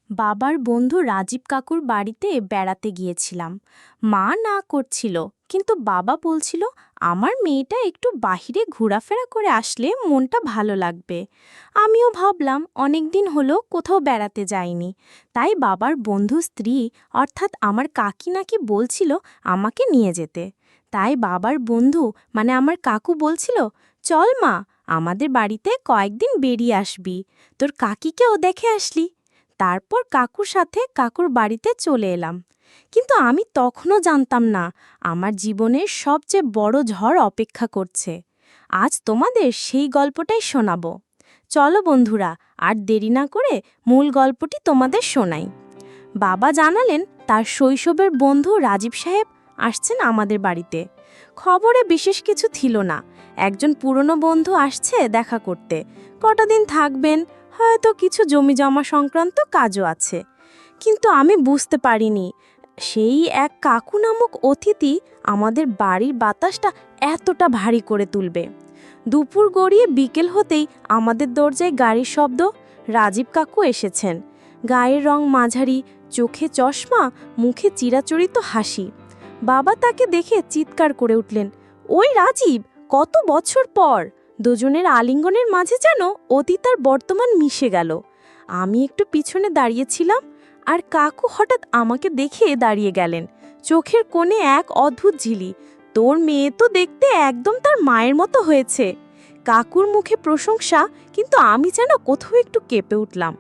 বাবার বন্ধু রাজীব কাকুর বাড়িতে বেড়াতে গিয়েছিলাম। মা না করছিল, কিন্তু বাবা বলছিল আমার মেয়েটা একটু বাহিরে ঘোরাফেরা করে আসলে মনটা ভালো লাগবে। আমিও ভাবলাম অনেকদিন হলো কোথাও বেড়াতে যাইনি, তাই বাবার বন্ধু স্ত্রী অর্থাৎ আমার কাকি নাকি বলছিল আমাকে নিয়ে যেতে। তাই বাবার বন্ধু মানে আমার কাকু বলছিল, চল মা, আমাদের বাড়িতে কয়েকদিন বেরিয়ে আসবি, তোর কাকিকেও দেখে আসলি। তারপর কাকুর সাথে কাকুর বাড়িতে চলে এলাম। কিন্তু আমি তখনও জানতাম না আমার জীবনের সবচেয়ে বড় ঝড় অপেক্ষা করছে। আজ তোমাদের সেই গল্পটাই শোনাবো। চলো বন্ধুরা, আর দেরি না করে মূল গল্পটি তোমাদের শোনাই। বাবা জানালেন তার শৈশবের বন্ধু রাজীব সাহেব আসছেন আমাদের বাড়িতে। খবরে বিশেষ কিছু ছিল না, একজন পুরনো বন্ধু আসছে দেখা করতে, কটা দিন থাকবেন, হয়তো কিছু জমি জমা সংক্রান্ত কাজও আছে। কিন্তু আমি বুঝতে পারিনি সেই এক কাকু নামক অতিথি আমাদের বাড়ির বাতাসটা এতটা ভারী করে তুলবে। দুপুর গড়িয়ে বিকেল হতেই আমাদের দরজায় গাড়ির শব্দ। রাজীব কাকু এসেছেন। গায়ের রং মাঝারি, চোখে চশমা, মুখে চিরাচরিত হাসি। বাবা তাকে দেখে চিৎকার করে উঠলেন, ওই রাজীব, কত বছর পর! দুজনের আলিঙ্গনের মাঝে যেন অতীত আর বর্তমান মিশে গেল। আমি একটু পিছনে দাঁড়িয়েছিলাম, আর কাকু হঠাৎ আমাকে দেখে দাঁড়িয়ে গেলেন। চোখের কোণে এক অদ্ভুত ঝিলি। তোর মেয়ে তো দেখতে একদম তার মায়ের মতো হয়েছে। কাকুর মুখে প্রশংসা, কিন্তু আমি যেন কোথাও একটু কেঁপে উঠলাম।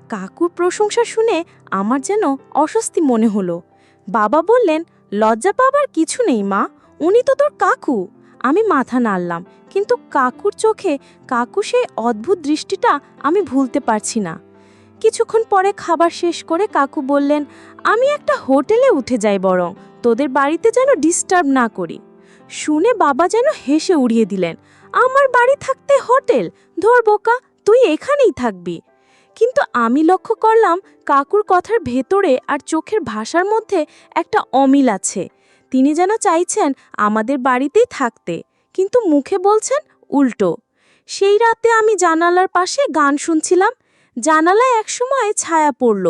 কাকুর প্রশংসা শুনে আমার যেন অস্বস্তি মনে হলো। বাবা বললেন, লজ্জা পাবার কিছু নেই মা, উনি তো তোর কাকু। আমি মাথা নাড়লাম, কিন্তু কাকুর চোখে কাকু সেই অদ্ভুত দৃষ্টিটা আমি ভুলতে পারছি না। কিছুক্ষণ পরে খাবার শেষ করে কাকু বললেন, আমি একটা হোটেলে উঠে যাই, বরং তোদের বাড়িতে যেন ডিস্টার্ব না করি। শুনে বাবা যেন হেসে উড়িয়ে দিলেন, আমার বাড়ি থাকতে হোটেল? ধর বোকা, তুই এখানেই থাকবি। কিন্তু আমি লক্ষ্য করলাম কাকুর কথার ভেতরে আর চোখের ভাষার মধ্যে একটা অমিল আছে। তিনি যেন চাইছেন আমাদের বাড়িতেই থাকতে, কিন্তু মুখে বলছেন উল্টো। সেই রাতে আমি জানালার পাশে গান শুনছিলাম। জানালায় একসময় ছায়া পড়ল।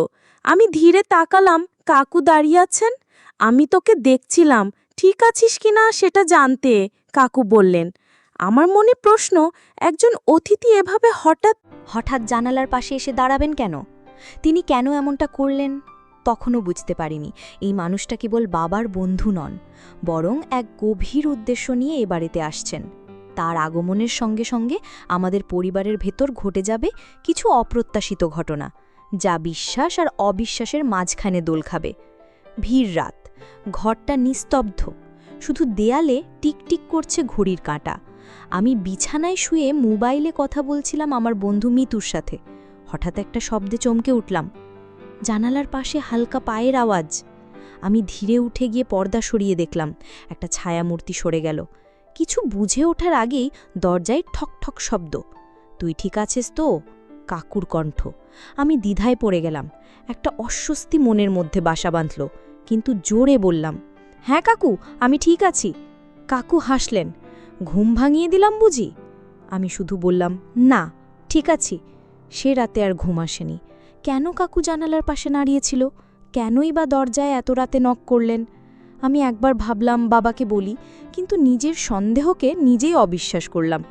আমি ধীরে তাকালাম, কাকু দাঁড়িয়ে আছেন। আমি তোকে দেখছিলাম, ঠিক আছিস কিনা সেটা জানতে, কাকু বললেন। আমার মনে প্রশ্ন, একজন অতিথি এভাবে হঠাৎ হঠাৎ জানালার পাশে এসে দাঁড়াবেন কেন? তিনি কেন এমনটা করলেন? তখনও বুঝতে পারিনি এই মানুষটা কেবল বাবার বন্ধু নন, বরং এক গভীর উদ্দেশ্য নিয়ে এ বাড়িতে আসছেন। তার আগমনের সঙ্গে সঙ্গে আমাদের পরিবারের ভেতর ঘটে যাবে কিছু অপ্রত্যাশিত ঘটনা, যা বিশ্বাস আর অবিশ্বাসের মাঝখানে দোল খাবে। ভিড় রাত, ঘরটা নিস্তব্ধ, শুধু দেয়ালে টিকটিক করছে ঘড়ির কাঁটা। আমি বিছানায় শুয়ে মোবাইলে কথা বলছিলাম আমার বন্ধু মিতুর সাথে। হঠাৎ একটা শব্দে চমকে উঠলাম। জানালার পাশে হালকা পায়ের আওয়াজ। আমি ধীরে উঠে গিয়ে পর্দা সরিয়ে দেখলাম একটা ছায়ামূর্তি সরে গেল। কিছু বুঝে ওঠার আগেই দরজায় ঠক ঠক শব্দ। তুই ঠিক আছিস তো? কাকুর কণ্ঠ। আমি দ্বিধায় পড়ে গেলাম। একটা অস্বস্তি মনের মধ্যে বাসা বাঁধল, কিন্তু জোরে বললাম, হ্যাঁ কাকু, আমি ঠিক আছি। কাকু হাসলেন। ঘুম ভাঙিয়ে দিলাম বুঝি? আমি শুধু বললাম, না, ঠিক আছি। সে রাতে আর ঘুম আসেনি। কেন কাকু জানালার পাশে দাঁড়িয়েছিল? কেনই বা দরজায় এত রাতে নক করলেন? আমি একবার ভাবলাম বাবাকে বলি, কিন্তু নিজের সন্দেহকে নিজেই অবিশ্বাস করলাম।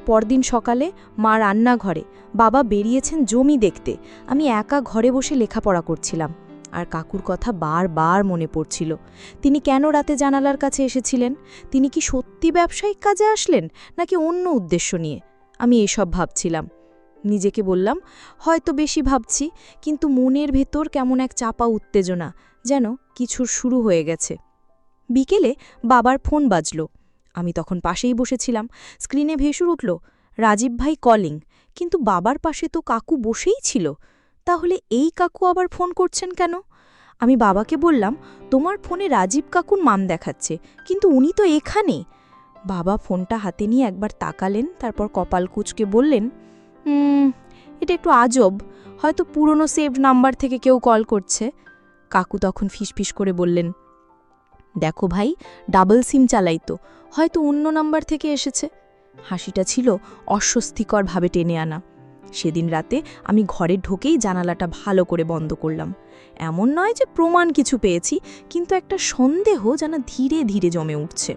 পরদিন সকালে মা রান্নাঘরে, বাবা বেরিয়েছেন জমি দেখতে। আমি একা ঘরে বসে লেখাপড়া করছিলাম, আর কাকুর কথা বারবার মনে পড়ছিল। তিনি কেন রাতে জানালার কাছে এসেছিলেন? তিনি কি সত্যি ব্যবসায়িক কাজে আসলেন, নাকি অন্য উদ্দেশ্য নিয়ে? আমি এসব ভাবছিলাম। নিজেকে বললাম, হয়তো বেশি ভাবছি, কিন্তু মনের ভেতর কেমন এক চাপা উত্তেজনা, যেন কিছুর শুরু হয়ে গেছে। বিকেলে বাবার ফোন বাজল। আমি তখন পাশেই বসেছিলাম। স্ক্রিনে ভেসে উঠল, রাজীব ভাই কলিং। কিন্তু বাবার পাশে তো কাকু বসেই ছিল। তাহলে এই কাকু আবার ফোন করছেন কেন? আমি বাবাকে বললাম, তোমার ফোনে রাজীব কাকুর নাম দেখাচ্ছে, কিন্তু উনি তো এখানে। বাবা ফোনটা হাতে নিয়ে একবার তাকালেন, তারপর কপাল কুঁচকে বললেন, এটা একটু আজব, হয়তো পুরনো সেভড নাম্বার থেকে কেউ কল করছে। কাকু তখন ফিসফিস করে বললেন, দেখো ভাই, ডাবল সিম চালাই তো, হয়তো অন্য নাম্বার থেকে এসেছে। হাসিটা ছিল অস্বস্তিকরভাবে টেনে আনা। সেদিন রাতে আমি ঘরে ঢোকেই জানালাটা ভালো করে বন্ধ করলাম। এমন নয় যে প্রমাণ কিছু পেয়েছি, কিন্তু একটা সন্দেহ যেন ধীরে ধীরে জমে উঠছে।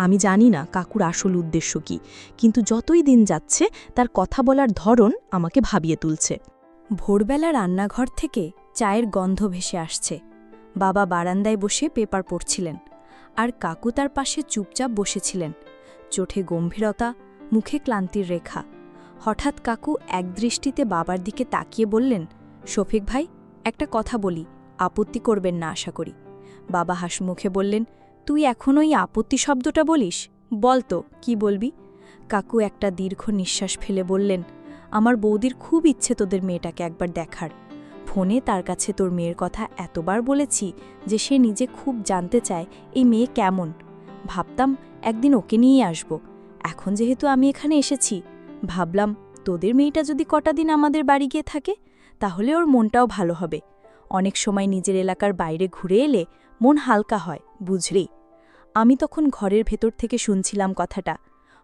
আমি জানি না কাকুর আসল উদ্দেশ্য কি, কিন্তু যতই দিন যাচ্ছে তার কথা বলার ধরন আমাকে ভাবিয়ে তুলছে। ভোরবেলা রান্নাঘর থেকে চায়ের গন্ধ ভেসে আসছে। বাবা বারান্দায় বসে পেপার পড়ছিলেন, আর কাকু তার পাশে চুপচাপ বসেছিলেন, চোখে গম্ভীরতা, মুখে ক্লান্তির রেখা। হঠাৎ কাকু একদৃষ্টিতে বাবার দিকে তাকিয়ে বললেন, শফিক ভাই, একটা কথা বলি, আপত্তি করবেন না আশা করি। বাবা হাসিমুখে বললেন, তুই এখনও এই আপত্তি শব্দটা বলিস? বল তো, কি বলবি? কাকু একটা দীর্ঘ নিঃশ্বাস ফেলে বললেন, আমার বৌদির খুব ইচ্ছে তোদের মেয়েটাকে একবার দেখার। ফোনে তার কাছে তোর মেয়ের কথা এতবার বলেছি যে সে নিজে খুব জানতে চায় এই মেয়ে কেমন। ভাবতাম একদিন ওকে নিয়ে আসব। এখন যেহেতু আমি এখানে এসেছি, ভাবলাম তোদের মেয়েটা যদি কটা দিন আমাদের বাড়ি গিয়ে থাকে, তাহলে ওর মনটাও ভালো হবে। অনেক সময় নিজের এলাকার বাইরে ঘুরে এলে মন হালকা হয়, বুঝলি? আমি তখন ঘরের ভেতর থেকে শুনছিলাম কথাটা।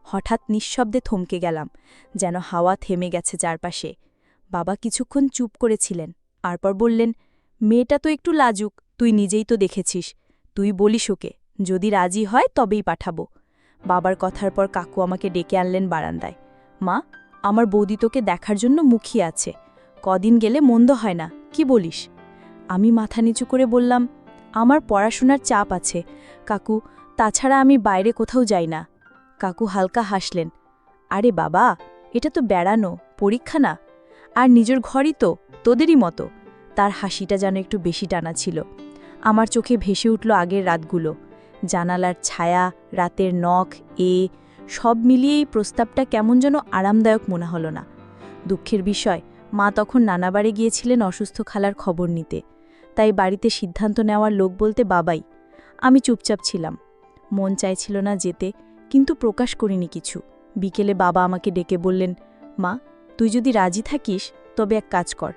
হঠাৎ নিঃশব্দে থমকে গেলাম, যেন হাওয়া থেমে গেছে চারপাশে। বাবা কিছুক্ষণ চুপ করেছিলেন, তারপর বললেন, মেয়েটা তো একটু লাজুক, তুই নিজেই তো দেখেছিস। তুই বলিস ওকে, যদি রাজি হয় তবেই পাঠাবো। বাবার কথার পর কাকু আমাকে ডেকে আনলেন বারান্দায়। মা, আমার বৌদি তোকে দেখার জন্য মুখিয়ে আছে, কদিন গেলে মন্দ হয় না, কি বলিস? আমি মাথা নিচু করে বললাম, আমার পড়াশোনার চাপ আছে কাকু, তাছাড়া আমি বাইরে কোথাও যাই না। কাকু হালকা হাসলেন, আরে বাবা, এটা তো বেড়ানো, পরীক্ষা না। আর নিজের ঘরই তো, তোদেরই মতো। তার হাসিটা যেন একটু বেশি টানা ছিল। আমার চোখে ভেসে উঠল আগের রাতগুলো, জানালার ছায়া, রাতের নখ, সব মিলিয়ে এই প্রস্তাবটা কেমন যেন আরামদায়ক মনে হলো না। দুঃখের বিষয়, মা তখন নানাবাড়ি গিয়েছিলেন অসুস্থ খালার খবর নিতে, তাই বাড়িতে সিদ্ধান্ত নেওয়ার লোক বলতে বাবাই। আমি চুপচাপ ছিলাম, মন চাইছিল না যেতে, কিন্তু প্রকাশ করিনি কিছু। বিকেলে বাবা আমাকে ডেকে বললেন, মা, তুই যদি রাজি থাকিস তবে এক কাজ কর,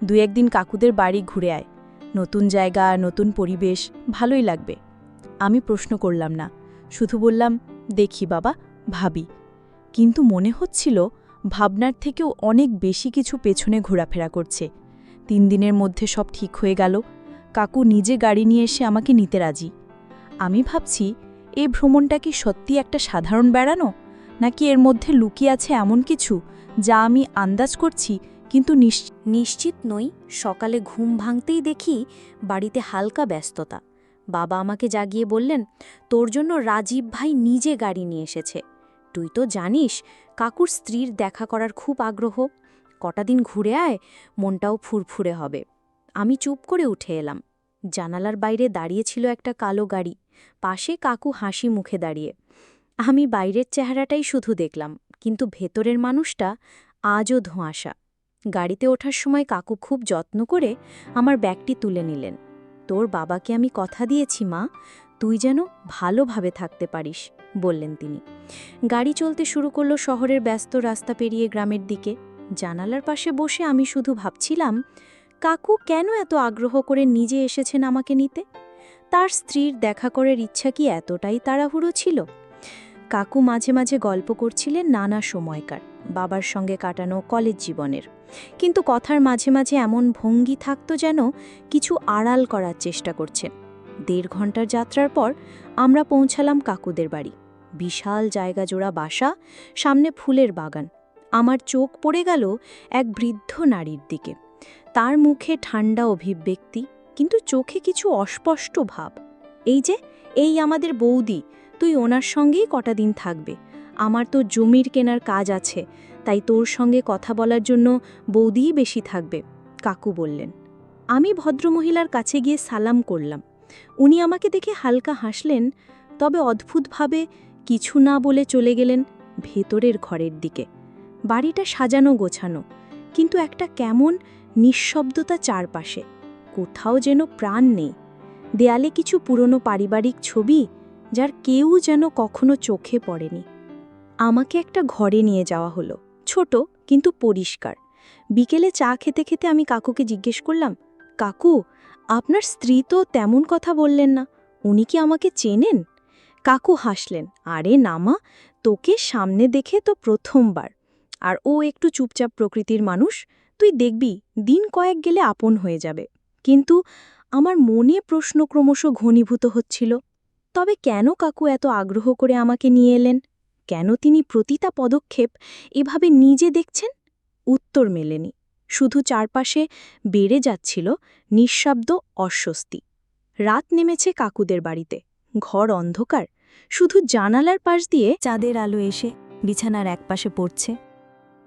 2-1 দিন কাকুদের বাড়ি ঘুরে আয়। নতুন জায়গা, নতুন পরিবেশ, ভালোই লাগবে। আমি প্রশ্ন করলাম না, শুধু বললাম, দেখি বাবা, ভাবি। কিন্তু মনে হচ্ছিল ভাবনার থেকেও অনেক বেশি কিছু পেছনে ঘোরাফেরা করছে। 3 দিনের মধ্যে সব ঠিক হয়ে গেল। কাকু নিজে গাড়ি নিয়ে এসে আমাকে নিতে রাজি। আমি ভাবছি, এই ভ্রমণটা কি সত্যি একটা সাধারণ বেড়ানো, নাকি এর মধ্যে লুকিয়ে আছে এমন কিছু যা আমি আন্দাজ করছি কিন্তু নিশ্চিত নই। সকালে ঘুম ভাঙতেই দেখি বাড়িতে হালকা ব্যস্ততা। বাবা আমাকে জাগিয়ে বললেন, তোর জন্য রাজীব ভাই নিজে গাড়ি নিয়ে এসেছে। তুই তো জানিস কাকুর স্ত্রীর দেখা করার খুব আগ্রহ। কটা দিন ঘুরে আয়, মনটাও ফুরফুরে হবে। আমি চুপ করে উঠে এলাম। জানালার বাইরে দাঁড়িয়েছিল একটা কালো গাড়ি, পাশে কাকু হাসি মুখে দাঁড়িয়ে। আমি বাইরের চেহারাটাই শুধু দেখলাম, কিন্তু ভেতরের মানুষটা আজও ধোঁয়াশা। গাড়িতে ওঠার সময় কাকু খুব যত্ন করে আমার ব্যাগটি তুলে নিলেন। তোর বাবাকে আমি কথা দিয়েছি মা, তুই যেন ভালোভাবে থাকতে পারিস, বললেন তিনি। গাড়ি চলতে শুরু করলো শহরের ব্যস্ত রাস্তা পেরিয়ে গ্রামের দিকে। জানালার পাশে বসে আমি শুধু ভাবছিলাম, কাকু কেন এত আগ্রহ করে নিজে এসেছেন আমাকে নিতে? তার স্ত্রীর দেখা করার ইচ্ছা কি এতটাই তাড়াহুড়ো ছিল? কাকু মাঝে মাঝে গল্প করছিলেন নানা সময়কার, বাবার সঙ্গে কাটানো কলেজ জীবনের। কিন্তু কথার মাঝে মাঝে এমন ভঙ্গি থাকত যেন কিছু আড়াল করার চেষ্টা করছেন। 1.5 ঘন্টার যাত্রার পর আমরা পৌঁছালাম কাকুদের বাড়ি। বিশাল জায়গা জোড়া বাসা, সামনে ফুলের বাগান। আমার চোখ পড়ে গেল এক বৃদ্ধ নারীর দিকে। তার মুখে ঠান্ডা অভিব্যক্তি, কিন্তু চোখে কিছু অস্পষ্ট ভাব। এই আমাদের বৌদি, তুই ওনার সঙ্গেই কটা দিন থাকবে। আমার তো জমির কেনার কাজ আছে, তাই তোর সঙ্গে কথা বলার জন্য বৌদিই বেশি থাকবে, কাকু বললেন। আমি ভদ্রমহিলার কাছে গিয়ে সালাম করলাম। উনি আমাকে দেখে হালকা হাসলেন, তবে অদ্ভুতভাবে কিছু না বলে চলে গেলেন ভেতরের ঘরের দিকে। বাড়িটা সাজানো গোছানো, কিন্তু একটা কেমন নিঃশব্দতা চারপাশে, কোথাও যেন প্রাণ নেই। দেয়ালে কিছু পুরনো পারিবারিক ছবি, যার কেউ যেন কখনো চোখে পড়েনি। আমাকে একটা ঘরে নিয়ে যাওয়া হলো, ছোট কিন্তু পরিষ্কার। বিকেলে চা খেতে খেতে আমি কাকুকে জিজ্ঞেস করলাম, কাকু, আপনার স্ত্রী তো তেমন কথা বললেন না, উনি কি আমাকে চেনেন? কাকু হাসলেন, আরে না মা, তোকে সামনে দেখে তো প্রথমবার। আর ও একটু চুপচাপ প্রকৃতির মানুষ, তুই দেখবি দিন কয়েক গেলে আপন হয়ে যাবে। কিন্তু আমার মনে প্রশ্ন ক্রমশ ঘনীভূত হচ্ছিল, তবে কেন কাকু এত আগ্রহ করে আমাকে নিয়ে এলেন? কেন তিনি প্রতিটা পদক্ষেপ এভাবে নিজে দেখছেন? উত্তর মেলেনি, শুধু চারপাশে বেড়ে যাচ্ছিল নিঃশব্দ অস্বস্তি। রাত নেমেছে কাকুদের বাড়িতে, ঘর অন্ধকার, শুধু জানালার পাশ দিয়ে চাঁদের আলো এসে বিছানার একপাশে পড়ছে।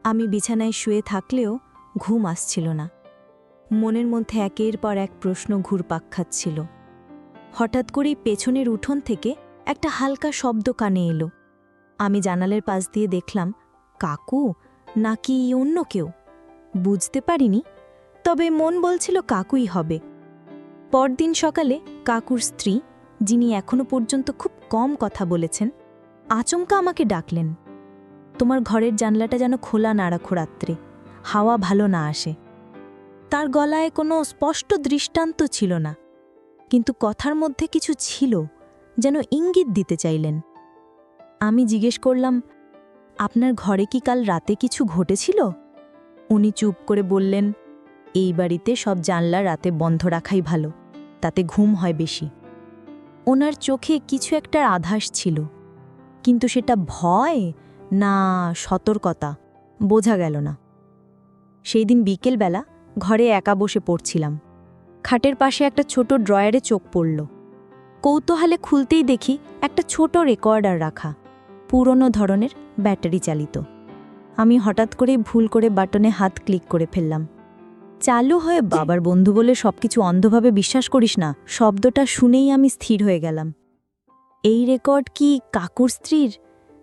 আমি বিছানায় শুয়ে থাকলেও ঘুম আসছিল না। মনের মধ্যে একের পর এক প্রশ্ন ঘুরপাক খাচ্ছিল। হঠাৎ করেই পেছনের উঠোন থেকে একটা হালকা শব্দ কানে এলো। আমি জানালার পাশ দিয়ে দেখলাম কাকু নাকি অন্য কেউ, বুঝতে পারিনি, তবে মন বলছিল কাকুই হবে। পরদিন সকালে কাকুর স্ত্রী, যিনি এখনো পর্যন্ত খুব কম কথা বলেছেন, আচমকা আমাকে ডাকলেন। তোমার ঘরের জানলাটা যেন খোলা না রাখো রাত্রে, হাওয়া ভালো না আসে। তার গলায় কোনো স্পষ্ট দৃষ্টান্ত ছিল না, কিন্তু কথার মধ্যে কিছু ছিল, যেন ইঙ্গিত দিতে চাইলেন। আমি জিজ্ঞেস করলাম, আপনার ঘরে কি কাল রাতে কিছু ঘটেছিল? উনি চুপ করে বললেন, এই বাড়িতে সব জানলা রাতে বন্ধ রাখাই ভালো, তাতে ঘুম হয় বেশি। ওনার চোখে কিছু একটার আভাস ছিল, কিন্তু সেটা ভয় না সতর্কতা বোঝা গেল না। সেই দিন বিকেলবেলা ঘরে একা বসে পড়ছিলাম। খাটের পাশে একটা ছোট ড্রয়ারে চোখ পড়ল। কৌতূহলে খুলতেই দেখি একটা ছোট রেকর্ডার রাখা, পুরনো ধরনের, ব্যাটারি চালিত। আমি হঠাৎ করেই ভুল করে বাটনে হাত ক্লিক করে ফেললাম। চালু হয়ে বাবার বন্ধু বলে সবকিছু অন্ধভাবে বিশ্বাস করিস না, শব্দটা শুনেই আমি স্থির হয়ে গেলাম। এই রেকর্ড কি কাকুর স্ত্রীর,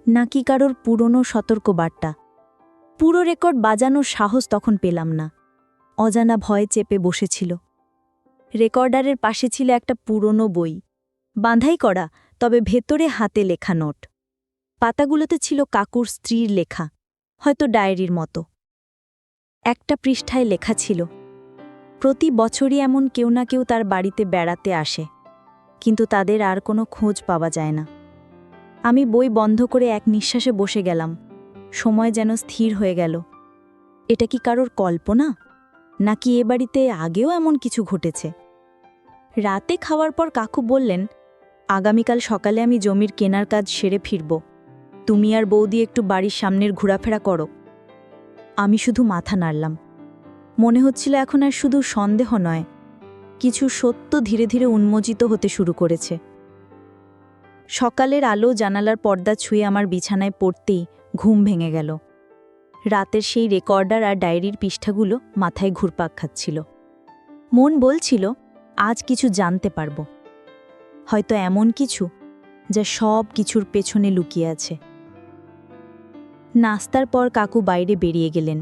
নাকি কারোর পুরনো সতর্ক বার্তা? পুরো রেকর্ড বাজানোর সাহস তখন পেলাম না, অজানা ভয় চেপে বসেছিল। রেকর্ডারের পাশে ছিল একটা পুরনো বই, বাঁধাই করা, তবে ভেতরে হাতে লেখা নোট। পাতাগুলোতে ছিল কাকুর স্ত্রীর লেখা, হয়তো ডায়েরির মতো। একটা পৃষ্ঠায় লেখা ছিল, প্রতি বছরই এমন কেউ না কেউ তার বাড়িতে বেড়াতে আসে, কিন্তু তাদের আর কোনো খোঁজ পাওয়া যায় না। আমি বই বন্ধ করে এক নিঃশ্বাসে বসে গেলাম। সময় যেন স্থির হয়ে গেল। এটা কি কারোর কল্পনা, নাকি এ বাড়িতে আগেও এমন কিছু ঘটেছে? রাতে খাওয়ার পর কাকু বললেন, আগামীকাল সকালে আমি জমির কেনার কাজ সেরে ফিরব, তুমি আর বৌদি একটু বাড়ির সামনের ঘোরাফেরা করো। আমি শুধু মাথা নাড়লাম। মনে হচ্ছিল এখন আর শুধু সন্দেহ নয়, কিছু সত্য ধীরে ধীরে উন্মোচিত হতে শুরু করেছে। সকালের আলো জানালার পর্দা ছুঁয়ে আমার বিছানায় পড়তেই ঘুম ভেঙে গেল। রাতের সেই রেকর্ডার আর ডায়েরির পৃষ্ঠাগুলো মাথায় ঘুরপাক খাচ্ছিল। মন বলছিল, আজ কিছু জানতে পারব, হয়তো এমন কিছু যা সব কিছুর পেছনে লুকিয়ে আছে। নাস্তার পর কাকু বাইরে বেরিয়ে গেলেন।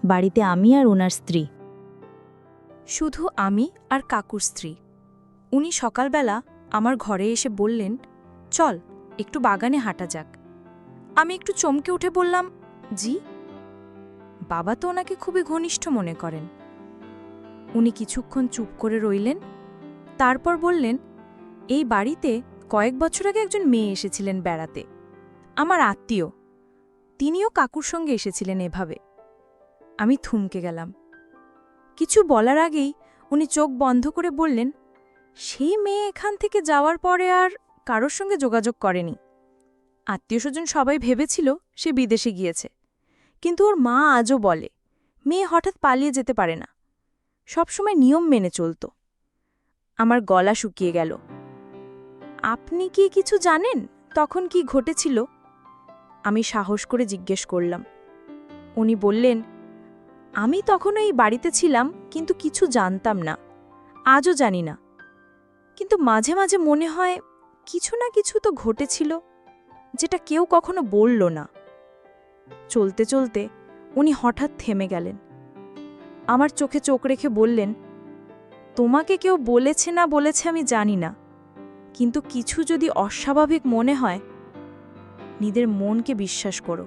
বাড়িতে আমি আর ওনার স্ত্রী। শুধু আমি আর কাকুর স্ত্রী। উনি সকালবেলা আমার ঘরে এসে বললেন, চল একটু বাগানে হাঁটা যাক। আমি একটু চমকে উঠে বললাম, জি। বাবা তো ওনাকে খুবই ঘনিষ্ঠ মনে করেন। উনি কিছুক্ষণ চুপ করে রইলেন, তারপর বললেন, এই বাড়িতে কয়েক বছর আগে একজন মেয়ে এসেছিলেন বেড়াতে, আমার আত্মীয়। তিনিও কাকুর সঙ্গে এসেছিলেন এভাবে। আমি থমকে গেলাম। কিছু বলার আগেই উনি চোখ বন্ধ করে বললেন, সেই মেয়ে এখান থেকে যাওয়ার পরে আর কারোর সঙ্গে যোগাযোগ করেনি। আত্মীয়স্বজন সবাই ভেবেছিল সে বিদেশে গিয়েছে, কিন্তু ওর মা আজও বলে মেয়ে হঠাৎ পালিয়ে যেতে পারে না, সবসময় নিয়ম মেনে চলত। আমার গলা শুকিয়ে গেল। আপনি কি কিছু জানেন তখন কি ঘটেছিল? আমি সাহস করে জিজ্ঞেস করলাম। উনি বললেন, আমি তখন এই বাড়িতে ছিলাম, কিন্তু কিছু জানতাম না, আজও জানি না। কিন্তু মাঝে মাঝে মনে হয় কিছু না কিছু তো ঘটেছিল, যেটা কেউ কখনো বলল না। চলতে চলতে উনি হঠাৎ থেমে গেলেন। আমার চোখে চোখ রেখে বললেন, তোমাকে কেউ বলেছে না বলেছে আমি জানি না, কিন্তু কিছু যদি অস্বাভাবিক মনে হয়, নিজের মনকে বিশ্বাস করো।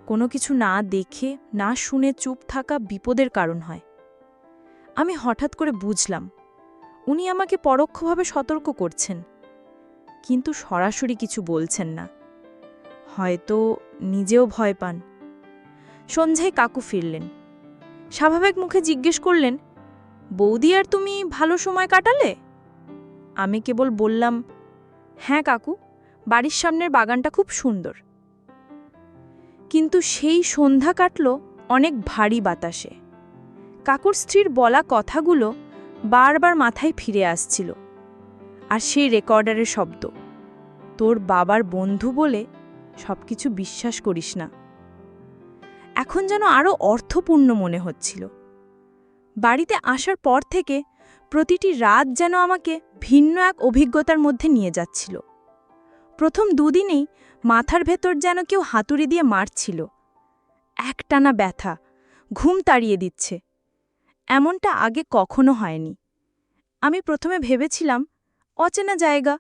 কোনো কিছু না দেখে না শুনে চুপ থাকা বিপদের কারণ হয়। আমি হঠাৎ করে বুঝলাম, উনি আমাকে পরোক্ষভাবে সতর্ক করছেন, কিন্তু সরাসরি কিছু বলছেন না। হয়তো নিজেও ভয় পান। সন্ধ্যায় কাকু ফিরলেন। স্বাভাবিক মুখে জিজ্ঞেস করলেন, বৌদি আর তুমি ভালো সময় কাটালে? আমি কেবল বললাম, হ্যাঁ কাকু, বাড়ির সামনের বাগানটা খুব সুন্দর। কিন্তু সেই সন্ধ্যা কাটল অনেক ভারী বাতাসে। কাকুর স্ত্রীর বলা কথাগুলো বারবার মাথায় ফিরে আসছিল, আর সেই রেকর্ডারের শব্দ, তোর বাবার বন্ধু বলে সবকিছু বিশ্বাস করিস না। এখন যেন আরও অর্থপূর্ণ মনে হচ্ছিল। বাড়িতে আসার পর থেকে প্রতিটি রাত যেন আমাকে ভিন্ন এক অভিজ্ঞতার মধ্যে নিয়ে যাচ্ছিল। প্রথম দুদিনেই মাথার ভেতর যেন কেউ হাতুড়ি দিয়ে মারছিল। একটানা ব্যথা, ঘুম তাড়িয়ে দিচ্ছে। এমনটা আগে কখনো হয়নি। আমি প্রথমে ভেবেছিলাম অচেনা জায়গা,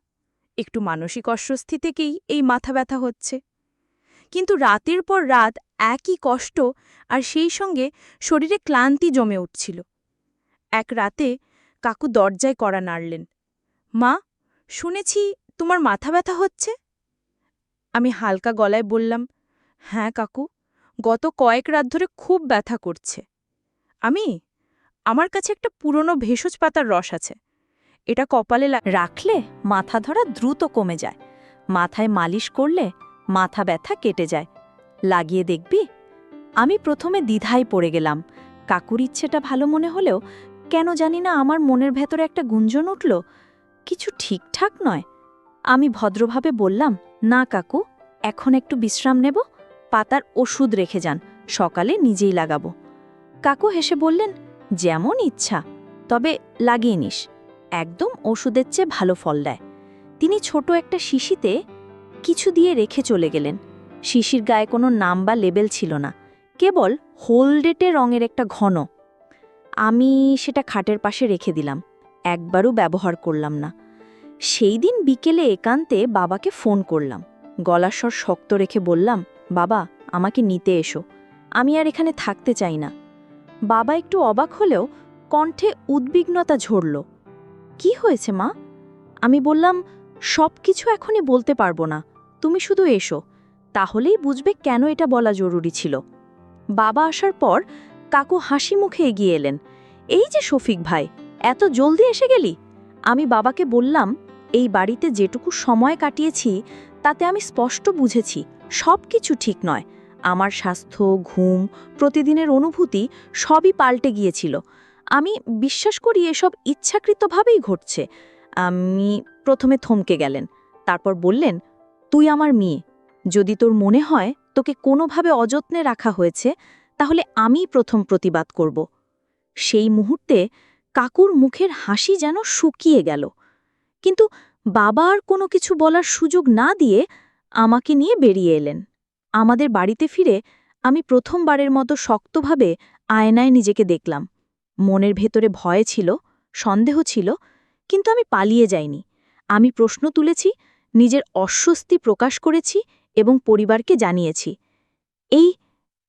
একটু মানসিক অস্বস্তি থেকেই এই মাথা ব্যথা হচ্ছে। কিন্তু রাতের পর রাত একই কষ্ট, আর সেই সঙ্গে শরীরে ক্লান্তি জমে উঠছিল। এক রাতে কাকু দরজায় কড়া নাড়লেন। মা, শুনেছি তোমার মাথা ব্যথা হচ্ছে। আমি হালকা গলায় বললাম, হ্যাঁ কাকু, গত কয়েক রাত ধরে খুব ব্যথা করছে। আমার কাছে একটা পুরনো ভেষজ পাতার রস আছে, এটা কপালে রাখলে মাথা ধরা দ্রুত কমে যায়। মাথায় মালিশ করলে মাথা ব্যথা কেটে যায়, লাগিয়ে দেখবি? আমি প্রথমে দ্বিধায় পড়ে গেলাম। কাকুর ইচ্ছেটা ভালো মনে হলেও কেন জানি না আমার মনের ভেতরে একটা গুঞ্জন উঠল, কিছু ঠিকঠাক নয়। আমি ভদ্রভাবে বললাম, না কাকু, এখন একটু বিশ্রাম নেব, পাতার ওষুধ রেখে যান, সকালে নিজেই লাগাবো। কাকু হেসে বললেন, যেমন ইচ্ছা, তবে লাগিয়ে নিস, একদম ওষুধের চেয়ে ভালো ফল দেয়। তিনি ছোট একটা শিশিতে কিছু দিয়ে রেখে চলে গেলেন। শিশির গায়ে কোনো নাম বা লেবেল ছিল না, কেবল হোলডেটে রঙের একটা ঘন। আমি সেটা খাটের পাশে রেখে দিলাম, একবারও ব্যবহার করলাম না। সেই দিন বিকেলে একান্তে বাবাকে ফোন করলাম। গলার স্বর শক্ত রেখে বললাম, বাবা, আমাকে নিতে এসো, আমি আর এখানে থাকতে চাই না। বাবা একটু অবাক হলেও কণ্ঠে উদ্বিগ্নতা ঝরল। কি হয়েছে মা? আমি বললাম, সব কিছু এখনই বলতে পারবো না, তুমি শুধু এসো, তাহলেই বুঝবে কেন এটা বলা জরুরি ছিল। বাবা আসার পর কাকু হাসি মুখে এগিয়ে এলেন। এই যে শফিক ভাই, এত জলদি এসে গেলি? আমি বাবাকে বললাম, এই বাড়িতে যেটুকু সময় কাটিয়েছি তাতে আমি স্পষ্ট বুঝেছি সব কিছু ঠিক নয়। আমার স্বাস্থ্য, ঘুম, প্রতিদিনের অনুভূতি সবই পাল্টে গিয়েছিল। আমি বিশ্বাস করি এসব ইচ্ছাকৃতভাবেই ঘটছে। আমি প্রথমে থমকে গেলেন, তারপর বললেন, তুই আমার মেয়ে, যদি তোর মনে হয় তোকে কোনোভাবে অযত্নে রাখা হয়েছে, তাহলে আমিই প্রথম প্রতিবাদ করব। সেই মুহূর্তে কাকুর মুখের হাসি যেন শুকিয়ে গেল। কিন্তু বাবা আর কোনো কিছু বলার সুযোগ না দিয়ে আমাকে নিয়ে বেরিয়ে এলেন। আমাদের বাড়িতে ফিরে আমি প্রথমবারের মতো শক্তভাবে আয়নায় নিজেকে দেখলাম। মনের ভেতরে ভয় ছিল, সন্দেহ ছিল, কিন্তু আমি পালিয়ে যাইনি। আমি প্রশ্ন তুলেছি, নিজের অস্বস্তি প্রকাশ করেছি এবং পরিবারকে জানিয়েছি।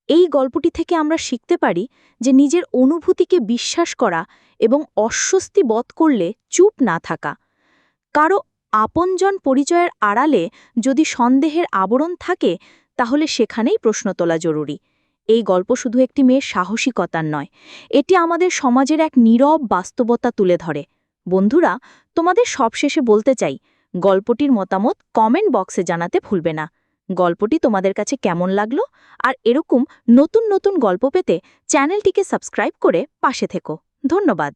এই গল্পটি থেকে আমরা শিখতে পারি যে নিজের অনুভূতিকে বিশ্বাস করা এবং অস্বস্তি বোধ করলে চুপ না থাকা। কারো আপনজন পরিচয়ের আড়ালে যদি সন্দেহের আবরণ থাকে, তাহলে সেখানেই প্রশ্ন তোলা জরুরি। এই গল্প শুধু একটি মেয়ের সাহসিকতার নয়, এটি আমাদের সমাজের এক নীরব বাস্তবতা তুলে ধরে। বন্ধুরা, তোমাদের সবশেষে বলতে চাই, গল্পটির মতামত কমেন্ট বক্সে জানাতে ভুলবে না। গল্পটি তোমাদের কাছে কেমন লাগলো, আর এরকম নতুন নতুন গল্প পেতে চ্যানেলটিকে সাবস্ক্রাইব করে পাশে থেকো। ধন্যবাদ।